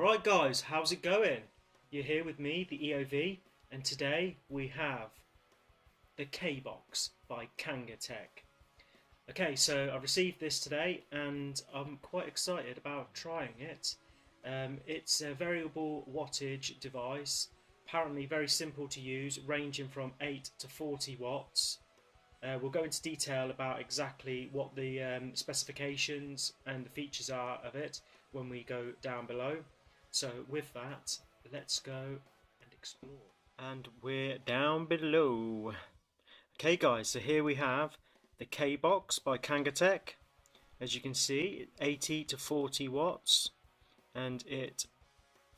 Right guys, how's it going? You're here with me, the EOV, and today we have the Kbox by Kangertech. Okay, so I received this today and I'm quite excited about trying it. It's a variable wattage device, apparently very simple to use, ranging from 8 to 40 watts. We'll go into detail about exactly what the specifications and the features are of it when we go down below. So with that, let's go and explore. And we're down below. Okay guys, so here we have the Kbox by Kangertech. As you can see, 80 to 40 watts, and it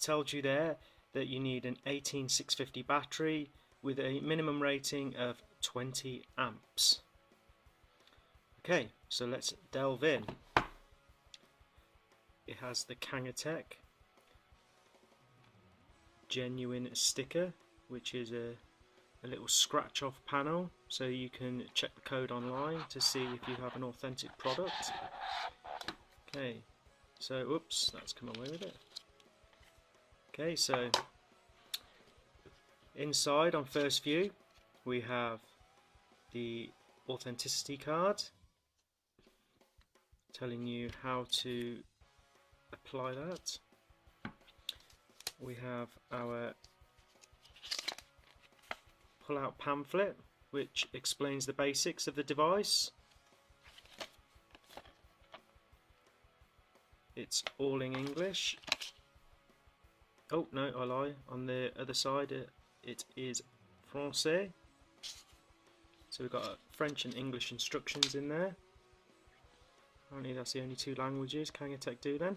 tells you there that you need an 18650 battery with a minimum rating of 20 amps. Okay, so let's delve in. It has the Kangertech genuine sticker, which is a little scratch off panel, so you can check the code online to see if you have an authentic product. Okay, so oops, that's come away with it. Okay, so inside on first view we have the authenticity card telling you how to apply that. We have our pull-out pamphlet which explains the basics of the device. It's all in English. Oh no, I lie. On the other side it is Francais. So we've got French and English instructions in there. Apparently that's the only two languages Kangertech do then.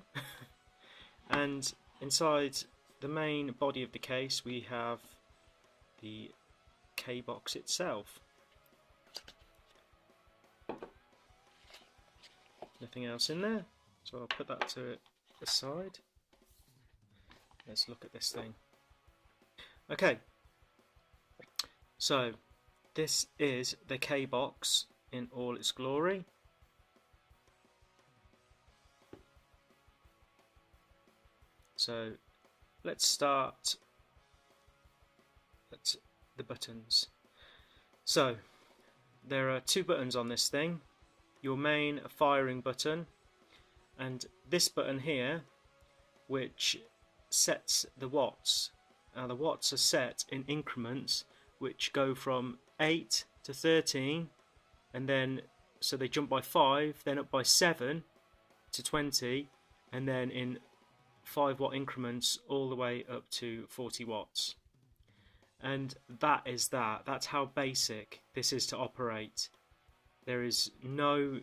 And inside the main body of the case we have the Kbox itself. Nothing else in there, so I'll put that to the side. Let's look at this thing. Okay, so this is the Kbox in all its glory. So let's start at the buttons. So there are two buttons on this thing, your main firing button and this button here which sets the watts. Now the watts are set in increments which go from 8 to 13, and then so they jump by 5, then up by 7 to 20, and then in 5 watt increments all the way up to 40 watts. And that's how basic this is to operate. There is no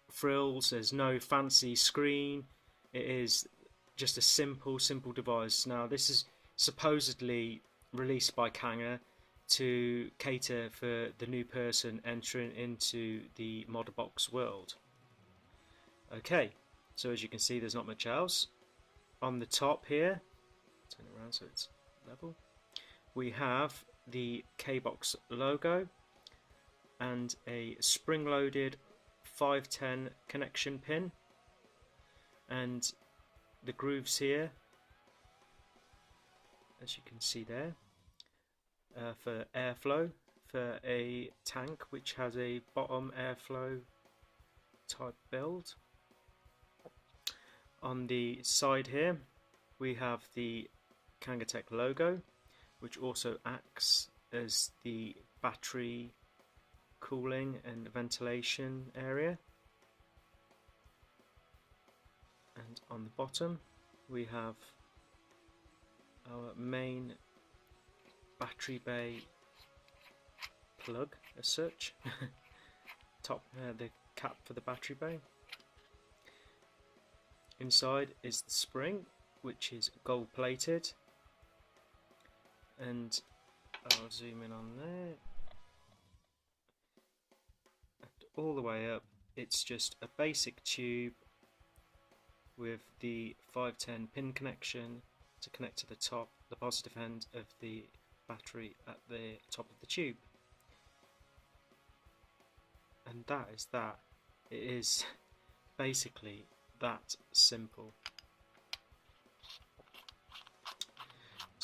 frills, there's no fancy screen, it is just a simple device. Now this is supposedly released by Kanger to cater for the new person entering into the mod box world. Okay, so as you can see there's not much else. On the top here, turn it around so it's level, we have the Kbox logo and a spring-loaded 510 connection pin, and the grooves here, as you can see there, for airflow for a tank which has a bottom airflow type build. On the side here we have the Kangertech logo, which also acts as the battery cooling and ventilation area. And on the bottom we have our main battery bay plug as such. The cap for the battery bay. Inside is the spring, which is gold plated, and I'll zoom in on there, and all the way up it's just a basic tube with the 510 pin connection to connect to the positive end of the battery at the top of the tube. And that is that. It is basically that simple.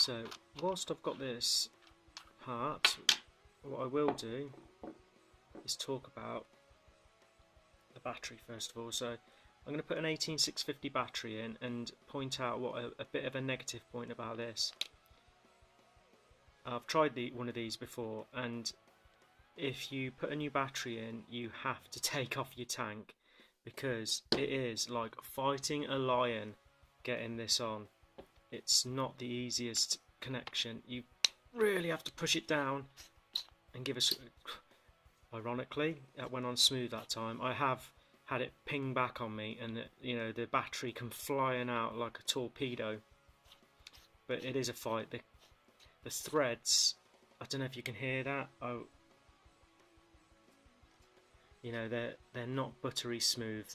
So whilst I've got this part, what I will do is talk about the battery first of all. So I'm going to put an 18650 battery in and point out what a bit of a negative point about this. I've tried one of these before, and if you put a new battery in, you have to take off your tank, because it is like fighting a lion getting this on. It's not the easiest connection. You really have to push it down and give us. Ironically, that went on smooth that time. I have had it ping back on me, and you know, the battery come flying out like a torpedo. But it is a fight. The threads, I don't know if you can hear that. Oh, you know, they're not buttery smooth.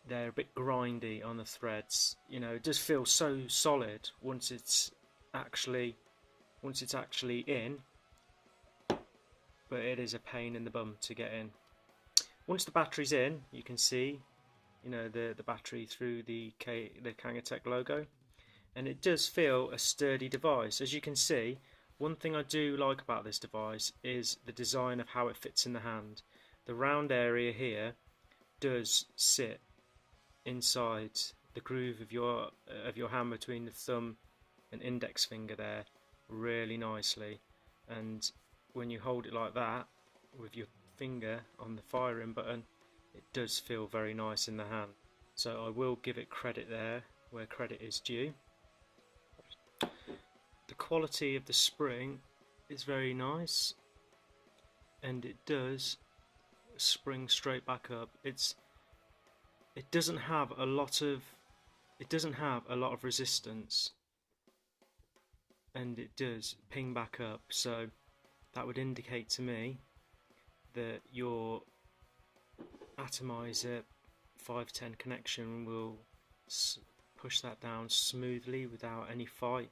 They're a bit grindy on the threads. You know, it does feel so solid once it's actually in, but it is a pain in the bum to get in. Once the battery's in, you can see, you know, the battery through the Kangertech logo, and it does feel a sturdy device. As you can see, one thing I do like about this device is the design of how it fits in the hand. The round area here does sit inside the groove of your hand between the thumb and index finger there really nicely, and when you hold it like that with your finger on the firing button, it does feel very nice in the hand. So I will give it credit there where credit is due. The quality of the spring is very nice, and it does spring straight back up. It doesn't have a lot of resistance, and it does ping back up, so that would indicate to me that your atomizer 510 connection will push that down smoothly without any fight,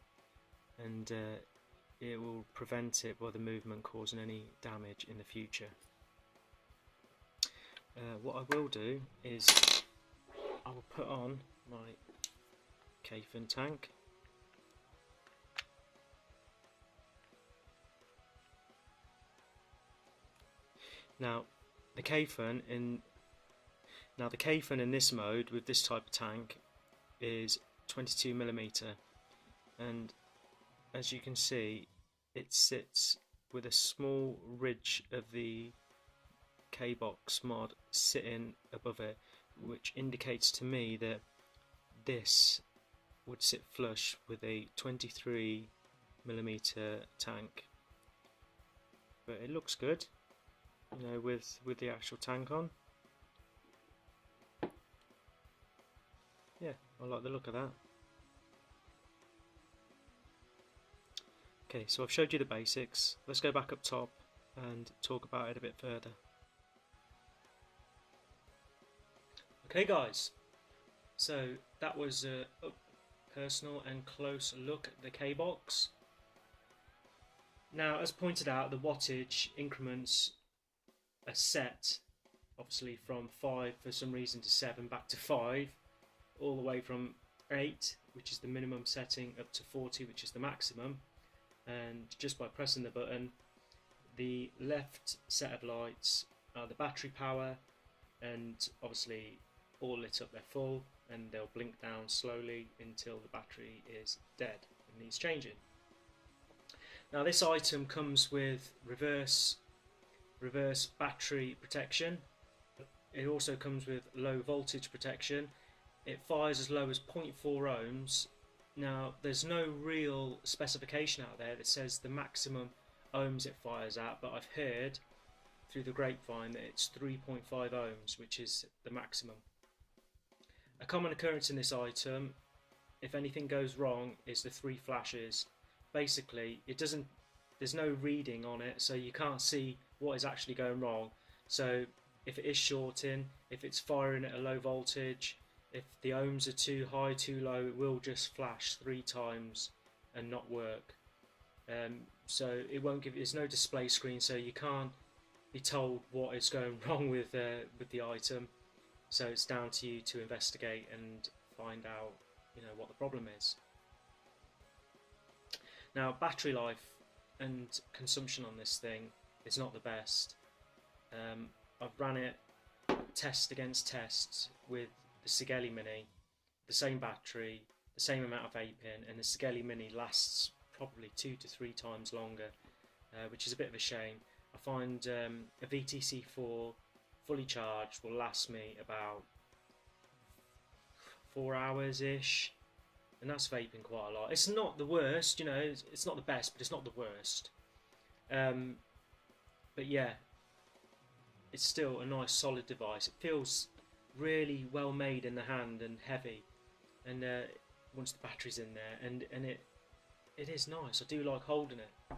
and it will prevent it by the movement causing any damage in the future. What I will do is I will put on my Kbox tank. Now the Kbox in this mode with this type of tank is 22mm, and as you can see, it sits with a small ridge of the Kbox mod sitting above it, which indicates to me that this would sit flush with a 23mm tank. But it looks good, you know, with the actual tank on. Yeah, I like the look of that. Okay, so I've showed you the basics. Let's go back up top and talk about it a bit further. Okay guys, so that was a personal and close look at the Kbox. Now, as pointed out, the wattage increments are set, obviously from 5 for some reason to 7, back to 5, all the way from 8, which is the minimum setting, up to 40, which is the maximum. And just by pressing the button, the left set of lights are the battery power, and obviously all lit up, they're full, and they'll blink down slowly until the battery is dead and needs changing. Now this item comes with reverse battery protection. It also comes with low voltage protection. It fires as low as 0.4 ohms. Now there's no real specification out there that says the maximum ohms it fires at, but I've heard through the grapevine that it's 3.5 ohms, which is the maximum. A common occurrence in this item, if anything goes wrong, is the 3 flashes. Basically, there's no reading on it, so you can't see what is actually going wrong. So if it is shorting, if it's firing at a low voltage, if the ohms are too high, too low, it will just flash 3 times and not work. So it won't give. There's no display screen, so you can't be told what is going wrong with the item. So it's down to you to investigate and find out, you know, what the problem is. Now, battery life and consumption on this thing is not the best. I've ran it test against test with the Sigeli Mini, the same battery, the same amount of vape in, and the Sigeli Mini lasts probably 2 to 3 times longer, which is a bit of a shame. I find a VTC4 fully charged will last me about 4 hours ish, and that's vaping quite a lot. It's not the worst, you know, it's not the best, but it's not the worst. But yeah, it's still a nice solid device. It feels really well made in the hand and heavy, and once the battery's in there, and it is nice. I do like holding it.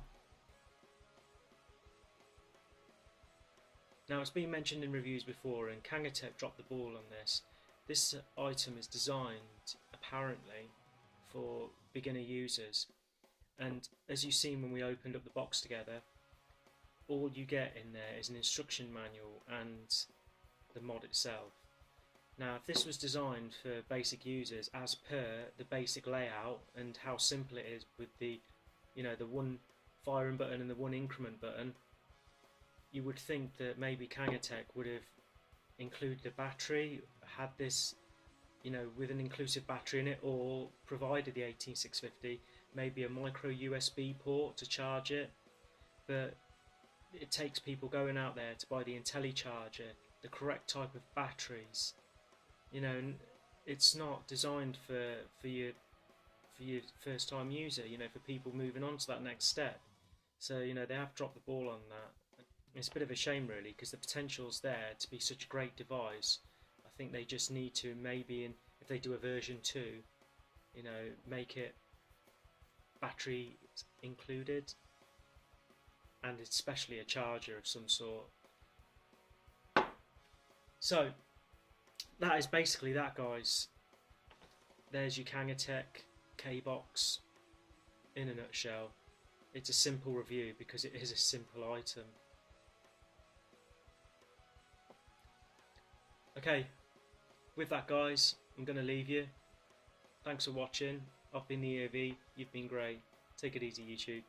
Now, it's been mentioned in reviews before, and Kangertech dropped the ball on this. This item is designed apparently for beginner users, and as you've seen when we opened up the box together, all you get in there is an instruction manual and the mod itself. Now, if this was designed for basic users as per the basic layout and how simple it is with the, you know, the one firing button and the one increment button, you would think that maybe Kangertech would have included a battery, had this, you know, with an inclusive battery in it, or provided the 18650, maybe a micro USB port to charge it. But it takes people going out there to buy the IntelliCharger, the correct type of batteries. You know, it's not designed for your first time user, you know, for people moving on to that next step. So, you know, they have dropped the ball on that. It's a bit of a shame, really, because the potential's there to be such a great device. I think they just need to, maybe, if they do a version 2, you know, make it battery included, and especially a charger of some sort. So that is basically that, guys. There's your Kangertech Kbox in a nutshell. It's a simple review because it is a simple item. Okay, with that, guys, I'm going to leave you. Thanks for watching. I've been the EOV, you've been great. Take it easy, YouTube.